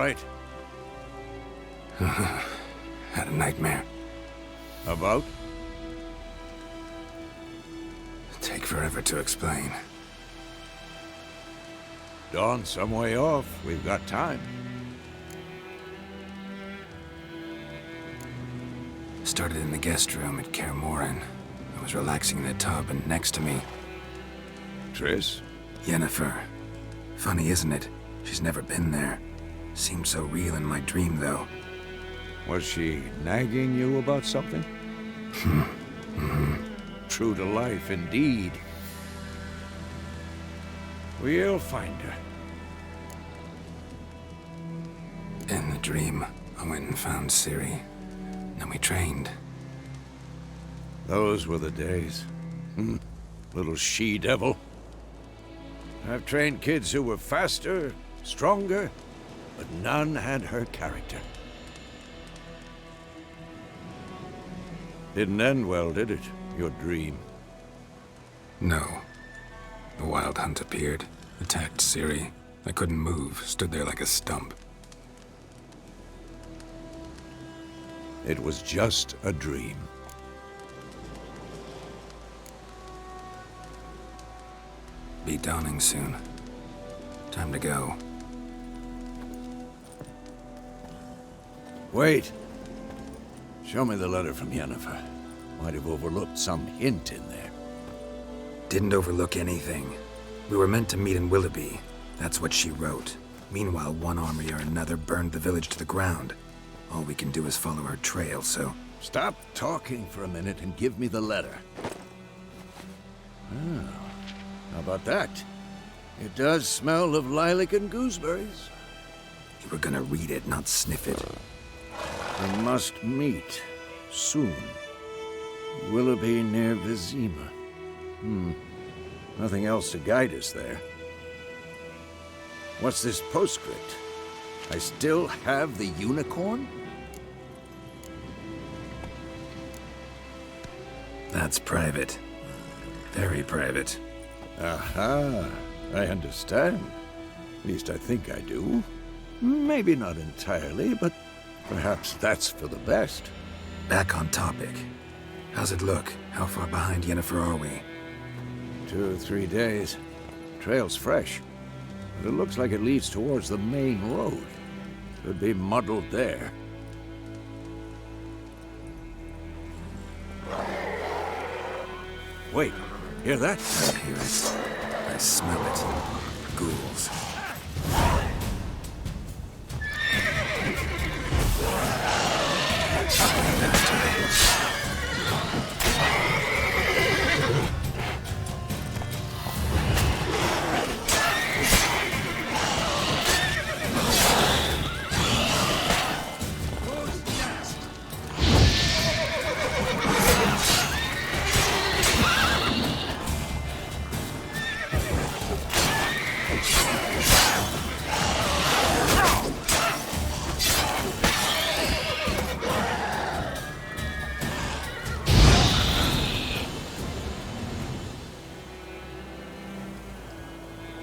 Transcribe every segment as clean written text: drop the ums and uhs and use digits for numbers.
right? Had a nightmare. About? Take forever to explain. Dawn's some way off. We've got time. Started in the guest room at Kaer Morhen. I was relaxing in the tub, and next to me... Triss? Yennefer. Funny, isn't it? She's never been there. Seemed so real in my dream, though. Was she nagging you about something? True to life, indeed. We'll find her. In the dream, I went and found Ciri. Then we trained. Those were the days. Little she-devil. I've trained kids who were faster, stronger, but none had her character. Didn't end well, did it? Your dream? No. The Wild Hunt appeared, attacked Ciri. I couldn't move, stood there like a stump. It was just a dream. Be dawning soon. Time to go. Wait. Show me the letter from Yennefer. Might have overlooked some hint in there. Didn't overlook anything. We were meant to meet in Willoughby. That's what she wrote. Meanwhile, one army or another burned the village to the ground. All we can do is follow her trail, so... Stop talking for a minute and give me the letter. Oh, how about that? It does smell of lilac and gooseberries. You were gonna read it, not sniff it. We must meet. Soon. Willoughby near Vizima. Nothing else to guide us there. What's this postscript? I still have the unicorn? That's private. Very private. Aha, I understand. At least I think I do. Maybe not entirely, but perhaps that's for the best. Back on topic. How's it look? How far behind Yennefer are we? 2 or 3 days. Trail's fresh, but it looks like it leads towards the main road. Could be muddled there. Wait, hear that? I hear it. I smell it. Ghouls.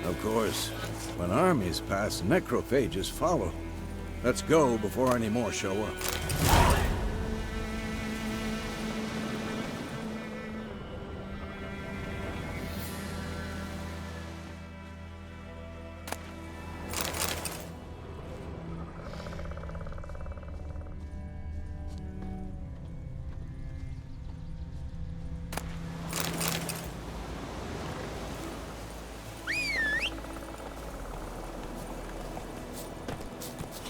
Of course, when armies pass, necrophages follow. Let's go before any more show up.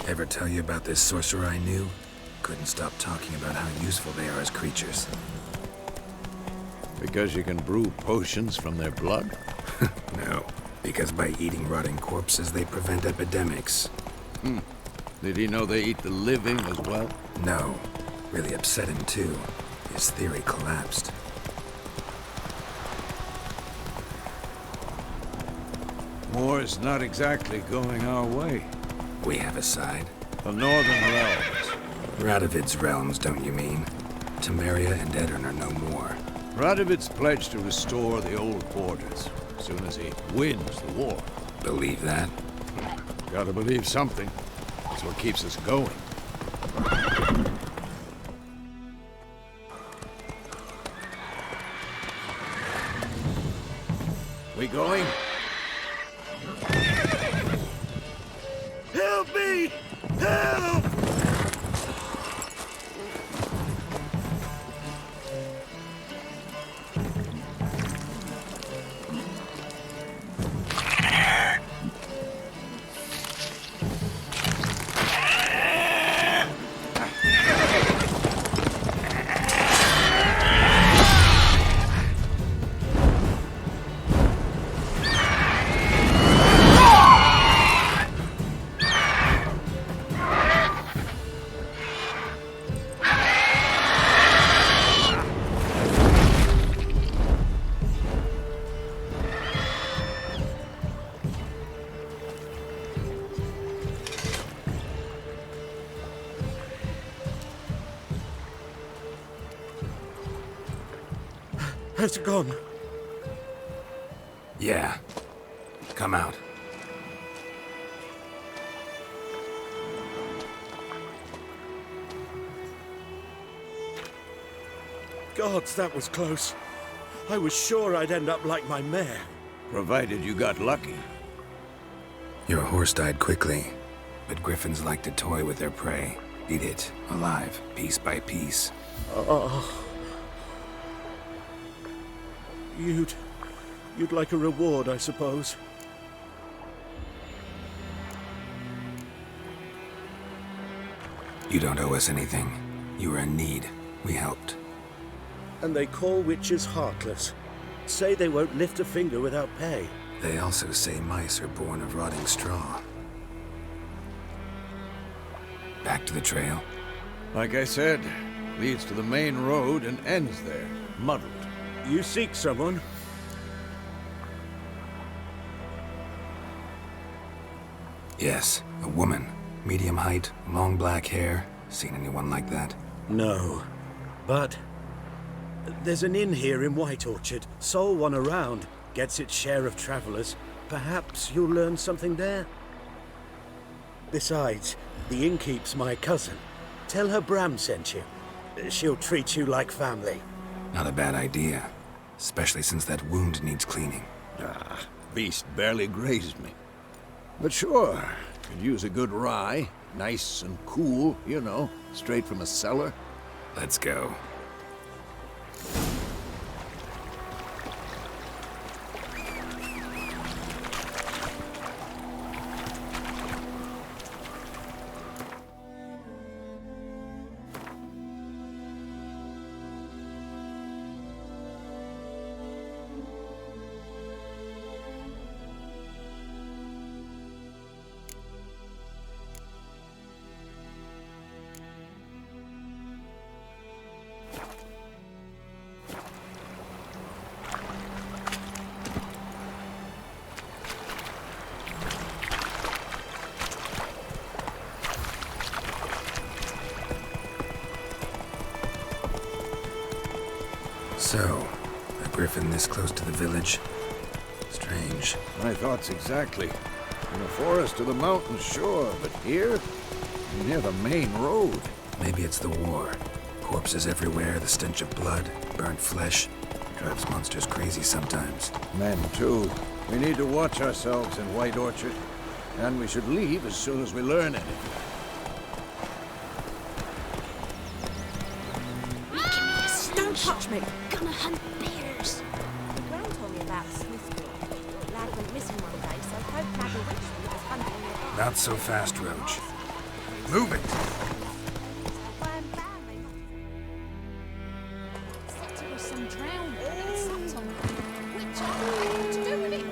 Ever tell you about this sorcerer I knew? Couldn't stop talking about how useful they are as creatures. Because you can brew potions from their blood? No, because by eating rotting corpses, they prevent epidemics. Did he know they eat the living as well? No. Really upset him, too. His theory collapsed. War's not exactly going our way. We have a side. The Northern Realms. Radovid's realms, don't you mean? Temeria and Edirn are no more. Radovid's pledged to restore the old borders as soon as he wins the war. Believe that? Gotta believe something. It's what keeps us going. We going? Help me! Help! Has it gone? Yeah. Come out. Gods, that was close. I was sure I'd end up like my mare. Provided you got lucky. Your horse died quickly, but griffins like to toy with their prey. Eat it, alive, piece by piece. Oh. You'd like a reward, I suppose. You don't owe us anything. You were in need. We helped. And they call witches heartless. Say they won't lift a finger without pay. They also say mice are born of rotting straw. Back to the trail. Like I said, leads to the main road and ends there, muddled. You seek someone? Yes, a woman. Medium height, long black hair. Seen anyone like that? No. But there's an inn here in White Orchard. Sole one around. Gets its share of travelers. Perhaps you'll learn something there? Besides, the innkeep's my cousin. Tell her Bram sent you. She'll treat you like family. Not a bad idea. Especially since that wound needs cleaning. Ah, beast barely grazed me. But sure, could use a good rye. Nice and cool, you know, straight from a cellar. Let's go. So, a griffin this close to the village? Strange. My thoughts exactly. In the forest or the mountains, sure, but here? Near the main road. Maybe it's the war. Corpses everywhere, the stench of blood, burnt flesh. Drives monsters crazy sometimes. Men, too. We need to watch ourselves in White Orchard. And we should leave as soon as we learn anything. Don't touch me! Gonna hunt bears! Gran told me about Smithfield. Lad went missing one day, so hope Maggie Richmond was hunting nearby. Not so fast, Roach. Move it! Said it was some drowned that sucked on it. Which I don't know what to do with it.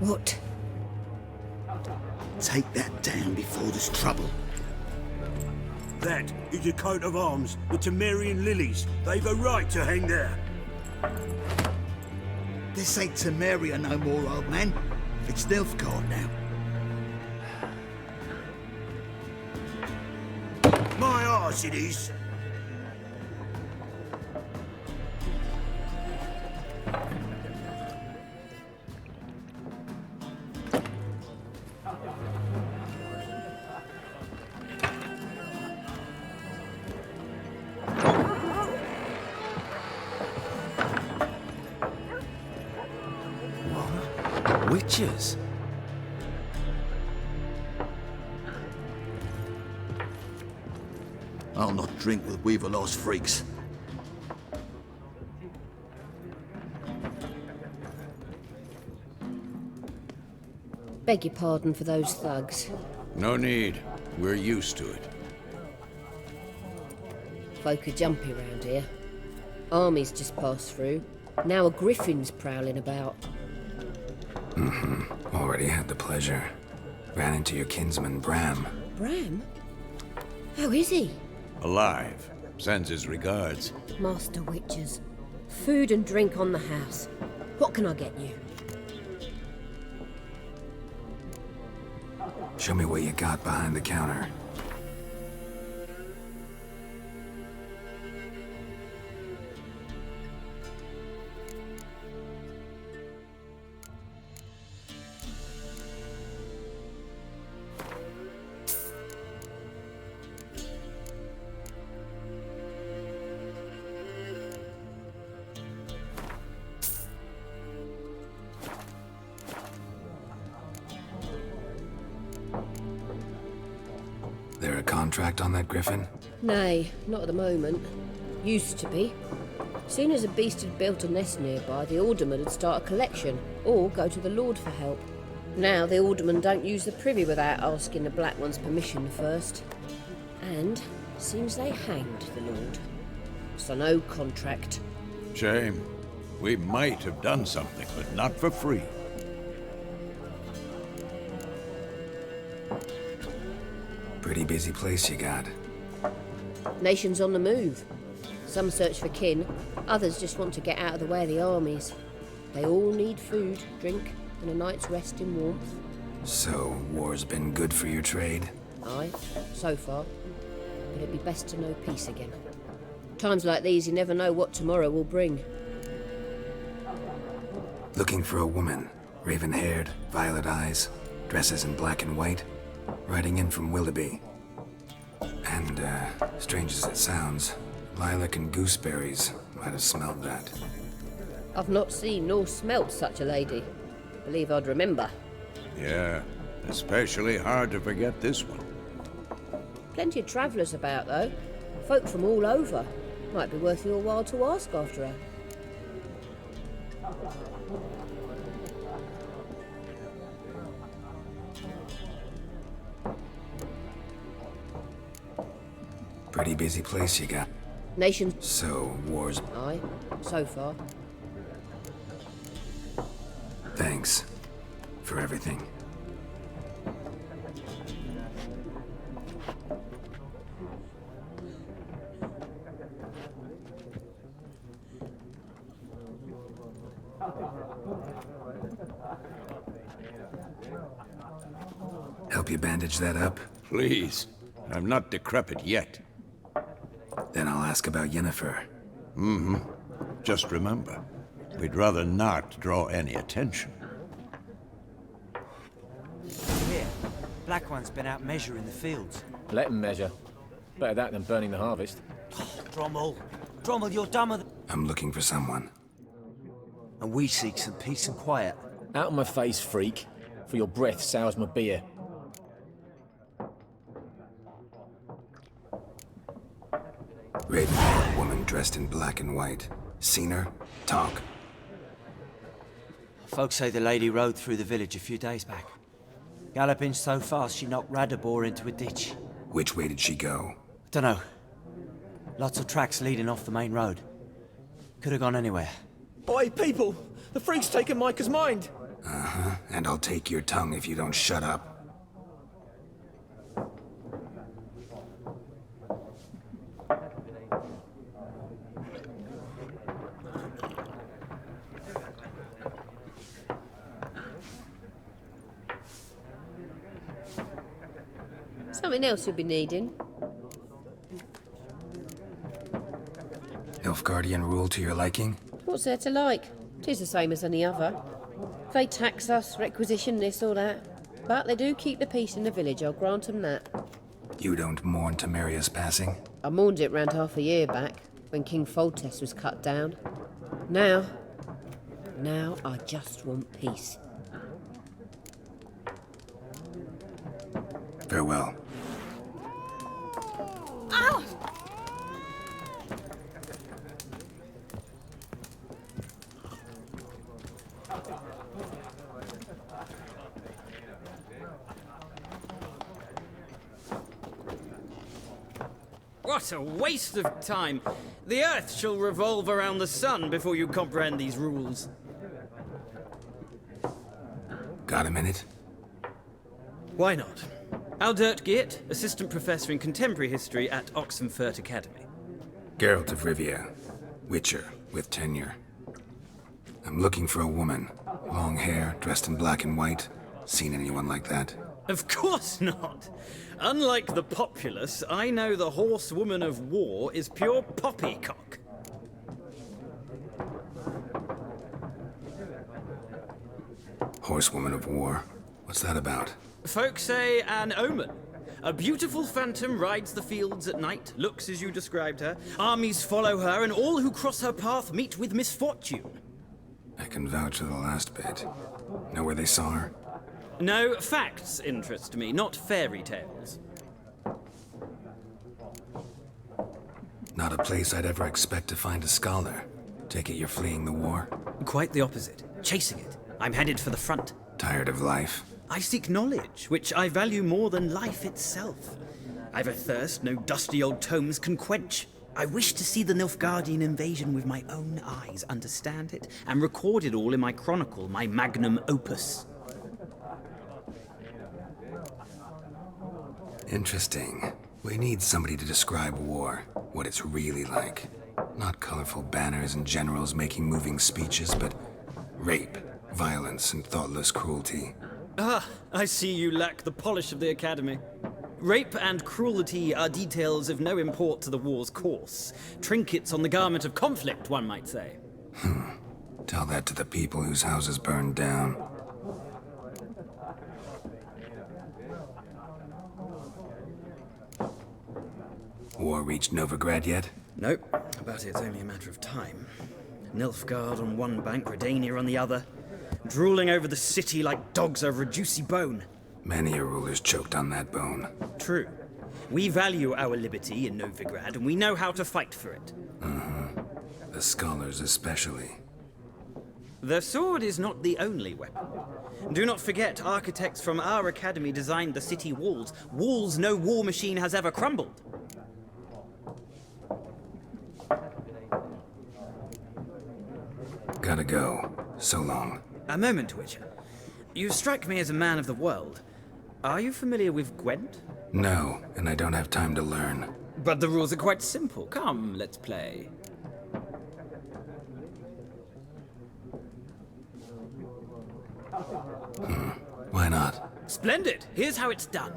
What? Take that down before there's trouble. That is a coat of arms, the Temerian lilies. They've a right to hang there. This ain't Temeria no more, old man. It's Nilfgaard now. My arse it is. Witches? I'll not drink with Weaverlaw's freaks. Beg your pardon for those thugs. No need. We're used to it. Folk are jumpy round here. Armies just passed through. Now a griffin's prowling about. Already had the pleasure. Ran into your kinsman, Bram. Bram? How is he? Alive. Sends his regards. Master Witches. Food and drink on the house. What can I get you? Show me what you got behind the counter. There a contract on that griffin? Nay, not at the moment. Used to be. Soon as a beast had built a nest nearby, the alderman would start a collection, or go to the Lord for help. Now the alderman don't use the privy without asking the Black One's permission first. And seems they hanged the Lord. So no contract. Shame. We might have done something, but not for free. Pretty busy place you got. Nations on the move. Some search for kin, others just want to get out of the way of the armies. They all need food, drink, and a night's rest in warmth. So, war's been good for your trade? Aye, so far. But it'd be best to know peace again. Times like these, you never know what tomorrow will bring. Looking for a woman. Raven-haired, violet eyes, dresses in black and white. Riding in from Willoughby. And, strange as it sounds, lilac and gooseberries might have smelled that. I've not seen nor smelt such a lady. Believe I'd remember. Yeah, especially hard to forget this one. Plenty of travellers about, though. Folk from all over. Might be worth your while to ask after her. Pretty busy place you got. Nations. So, war's... Aye, so far. Thanks. For everything. Help you bandage that up? Please. I'm not decrepit yet. Then I'll ask about Yennefer. Just remember, we'd rather not draw any attention. Here, Black One's been out measuring the fields. Let him measure. Better that than burning the harvest. Drommel! Drommel, you're dumber than... I'm looking for someone. And we seek some peace and quiet. Out of my face, freak. For your breath sours my beer. Raven-haired woman dressed in black and white. Seen her? Talk. Folks say the lady rode through the village a few days back. Galloping so fast she knocked Radabor into a ditch. Which way did she go? Dunno. Lots of tracks leading off the main road. Could have gone anywhere. Oi, people! The freak's taken Micah's mind! Uh-huh. And I'll take your tongue if you don't shut up. something else you'll be needing. Nilfgaardian rule to your liking? What's there to like? 'Tis the same as any other. They tax us, requisition this or that. But they do keep the peace in the village, I'll grant 'em that. You don't mourn Temeria's passing? I mourned it round half a year back, when King Foltest was cut down. Now I just want peace. Farewell. Ow! What a waste of time! The Earth shall revolve around the sun before you comprehend these rules. Got a minute? Why not? Aldert Geert, Assistant Professor in Contemporary History at Oxenfurt Academy. Geralt of Rivia, Witcher with tenure. I'm looking for a woman. Long hair, dressed in black and white. Seen anyone like that? Of course not! Unlike the populace, I know the horsewoman of war is pure poppycock. Horsewoman of war? What's that about? Folk say an omen. A beautiful phantom rides the fields at night, looks as you described her. Armies follow her, and all who cross her path meet with misfortune. I can vouch for the last bit. Know where they saw her? No, facts interest me, not fairy tales. Not a place I'd ever expect to find a scholar. Take it you're fleeing the war? Quite the opposite. Chasing it. I'm headed for the front. Tired of life? I seek knowledge, which I value more than life itself. I've a thirst no dusty old tomes can quench. I wish to see the Nilfgaardian invasion with my own eyes, understand it, and record it all in my chronicle, my magnum opus. Interesting. We need somebody to describe war, what it's really like. Not colorful banners and generals making moving speeches, but rape, violence, and thoughtless cruelty. Ah, I see you lack the polish of the Academy. Rape and cruelty are details of no import to the war's course. Trinkets on the garment of conflict, one might say. Tell that to the people whose houses burned down. War reached Novigrad yet? Nope, but it's only a matter of time. Nilfgaard on one bank, Redania on the other, drooling over the city like dogs over a juicy bone. Many a ruler's choked on that bone. True. We value our liberty in Novigrad, and we know how to fight for it. The scholars especially. The sword is not the only weapon. Do not forget, architects from our academy designed the city walls. Walls no war machine has ever crumbled. Gotta go. So long. A moment, Witcher. You strike me as a man of the world. Are you familiar with Gwent? No, and I don't have time to learn. But the rules are quite simple. Come, let's play. Why not? Splendid! Here's how it's done.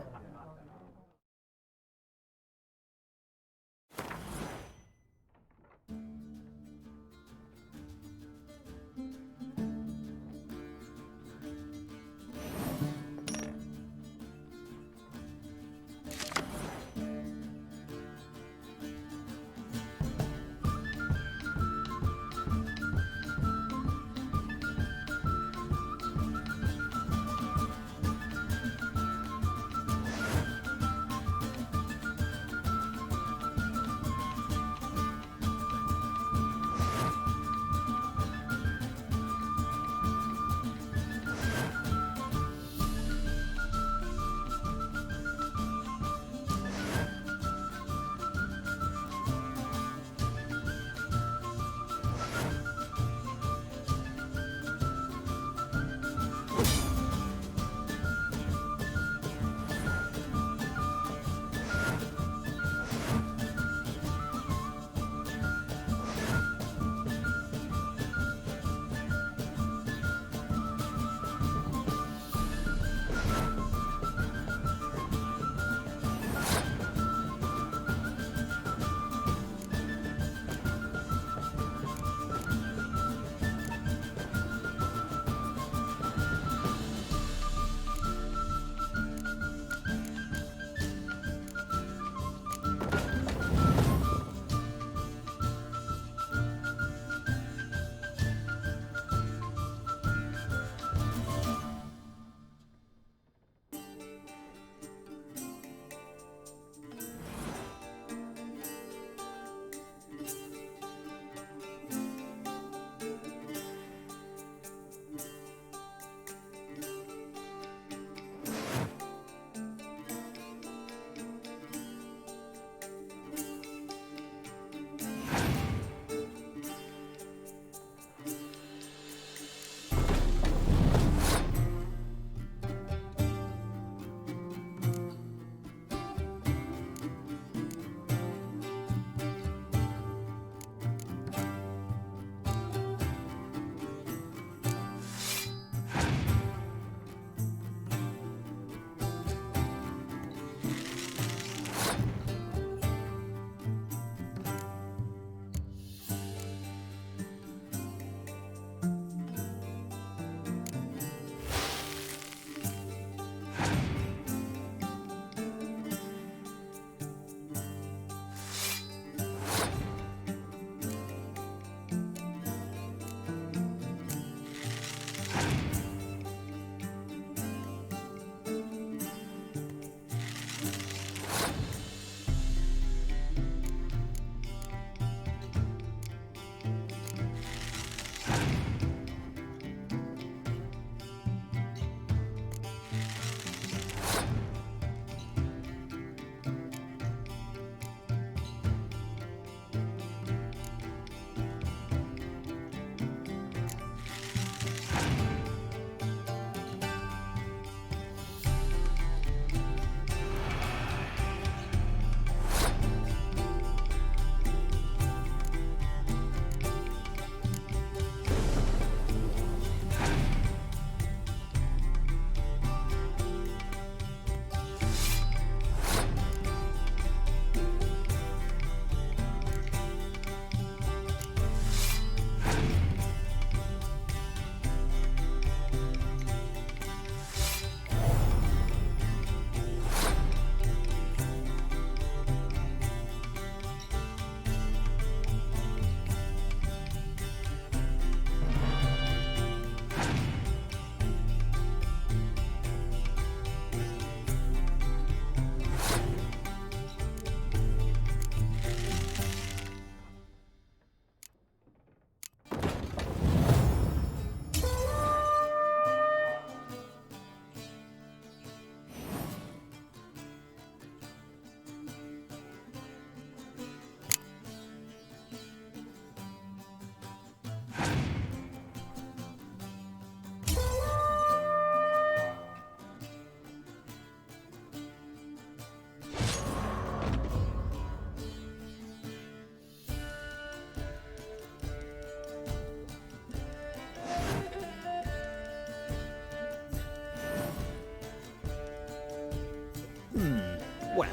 Well,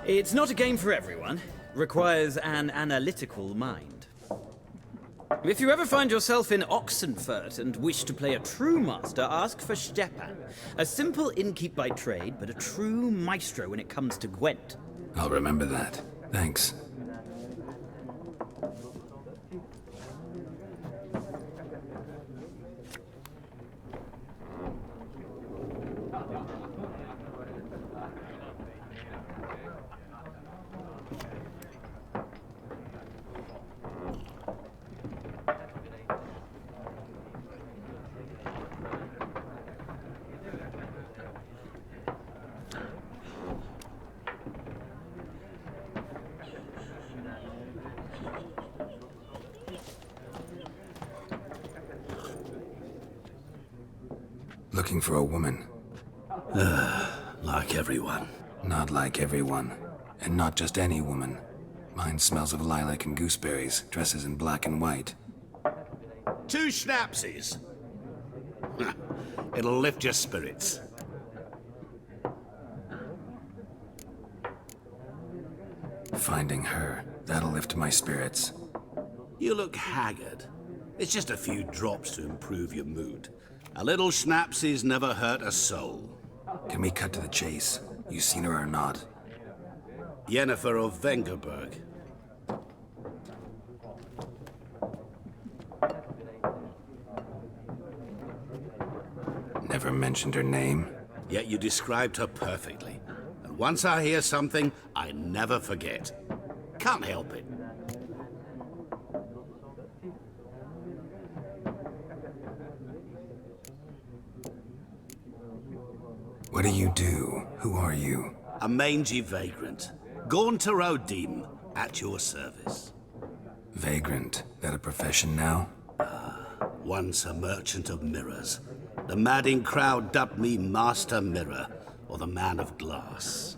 it's not a game for everyone. Requires an analytical mind. If you ever find yourself in Oxenfurt and wish to play a true master, ask for Stepan. A simple innkeep by trade, but a true maestro when it comes to Gwent. I'll remember that. Thanks. Looking for a woman. Like everyone. Not like everyone. And not just any woman. Mine smells of lilac and gooseberries, dresses in black and white. 2 schnapsies. It'll lift your spirits. Finding her, that'll lift my spirits. You look haggard. It's just a few drops to improve your mood. A little schnapsies never hurt a soul. Can we cut to the chase? You seen her or not? Yennefer of Vengerberg. Never mentioned her name. Yet you described her perfectly. And once I hear something, I never forget. Can't help it. What do you do? Who are you? A mangy vagrant. Gaunter Odim, at your service. Vagrant. That a profession now? Once a merchant of mirrors. The madding crowd dubbed me Master Mirror, or the Man of Glass.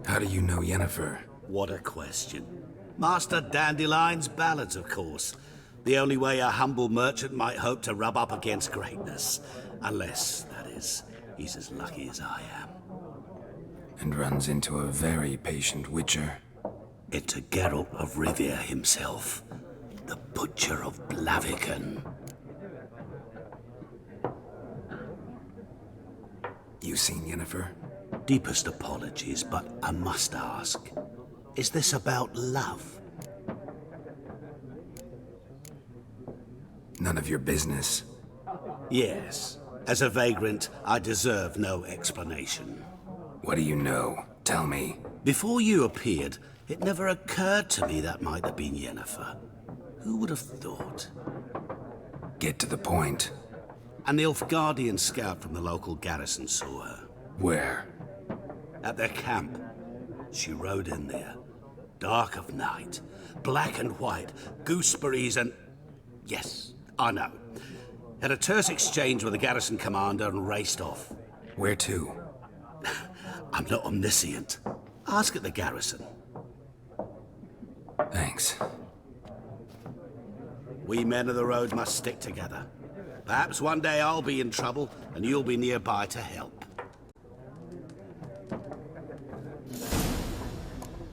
How do you know Yennefer? What a question. Master Dandelion's ballads, of course. The only way a humble merchant might hope to rub up against greatness. Unless, that is, he's as lucky as I am. And runs into a very patient witcher. Into Geralt of Rivia himself. The Butcher of Blaviken. You seen Yennefer? Deepest apologies, but I must ask. Is this about love? None of your business. Yes. As a vagrant, I deserve no explanation. What do you know? Tell me. Before you appeared, it never occurred to me that might have been Yennefer. Who would have thought? Get to the point. An Nilfgaardian scout from the local garrison saw her. Where? At their camp. She rode in there. Dark of night. Black and white. Gooseberries and... Yes, I know. Had a terse exchange with the garrison commander and raced off. Where to? I'm not omniscient. Ask at the garrison. Thanks. We men of the road must stick together. Perhaps one day I'll be in trouble and you'll be nearby to help.